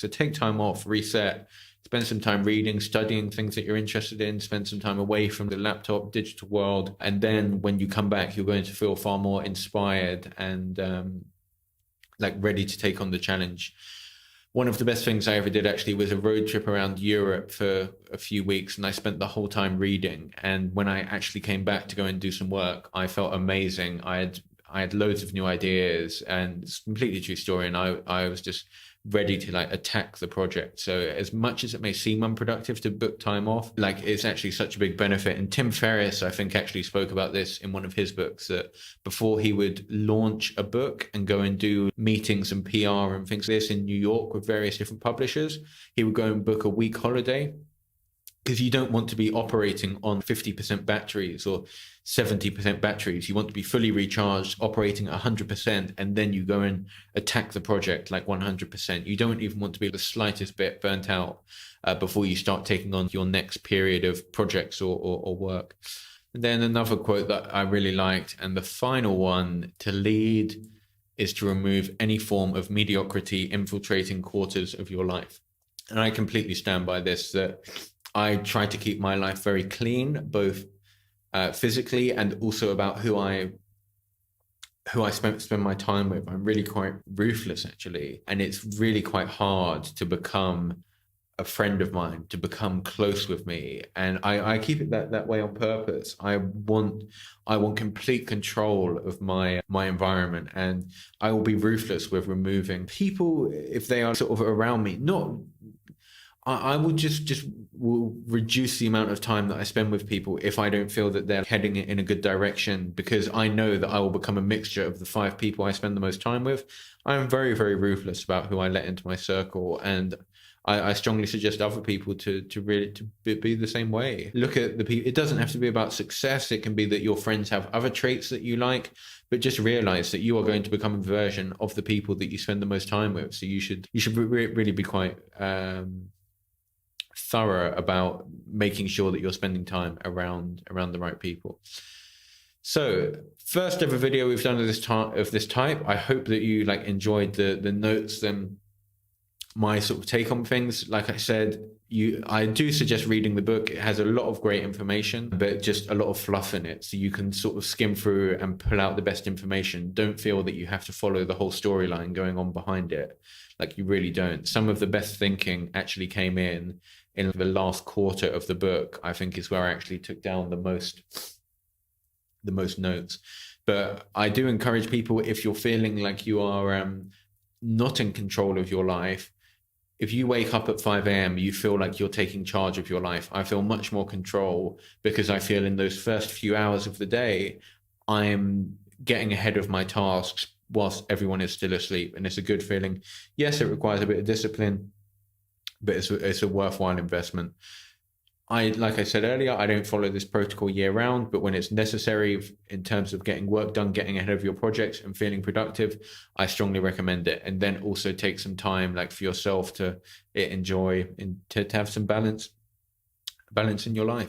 So take time off, reset, spend some time reading, studying things that you're interested in, spend some time away from the laptop, digital world. And then when you come back, you're going to feel far more inspired and like ready to take on the challenge. One of the best things I ever did actually was a road trip around Europe for a few weeks, and I spent the whole time reading. And when I actually came back to go and do some work, I felt amazing. I had loads of new ideas, and it's a completely true story. And I was just ready to like attack the project. So as much as it may seem unproductive to book time off, like it's actually such a big benefit. And Tim Ferriss, I think, actually spoke about this in one of his books, that before he would launch a book and go and do meetings and PR and things like this in New York with various different publishers, he would go and book a week holiday, because you don't want to be operating on 50% batteries or 70% batteries. You want to be fully recharged, operating at 100%, and then you go and attack the project like 100%. You don't even want to be the slightest bit burnt out before you start taking on your next period of projects or work. And then another quote that I really liked, and the final one: to lead is to remove any form of mediocrity infiltrating quarters of your life. And I completely stand by this, that I try to keep my life very clean, both physically and also about who I spend my time with. I'm really quite ruthless, actually, and it's really quite hard to become a friend of mine, to become close with me, and I keep it that way on purpose. I want complete control of my environment, and I will be ruthless with removing people if they are sort of around me. Not I will just will reduce the amount of time that I spend with people if I don't feel that they're heading in a good direction, because I know that I will become a mixture of the 5 people I spend the most time with. I am very, very ruthless about who I let into my circle, and I strongly suggest other people to really be the same way. Look at the people. It doesn't have to be about success. It can be that your friends have other traits that you like, but just realize that you are going to become a version of the people that you spend the most time with. So you should really be quite thorough about making sure that you're spending time around the right people. So first ever video we've done of this type. I hope that you like enjoyed the notes and my sort of take on things. Like I said, I do suggest reading the book. It has a lot of great information, but just a lot of fluff in it. So you can sort of skim through and pull out the best information. Don't feel that you have to follow the whole storyline going on behind it. Like, you really don't. Some of the best thinking actually came in the last quarter of the book. I think is where I actually took down the most notes. But I do encourage people, if you're feeling like you are not in control of your life, if you wake up at 5 a.m., you feel like you're taking charge of your life. I feel much more control, because I feel in those first few hours of the day, I'm getting ahead of my tasks whilst everyone is still asleep. And it's a good feeling. Yes, it requires a bit of discipline, but it's a worthwhile investment. Like I said earlier, I don't follow this protocol year round, but when it's necessary in terms of getting work done, getting ahead of your projects and feeling productive, I strongly recommend it. And then also take some time like for yourself to enjoy and to have some balance in your life.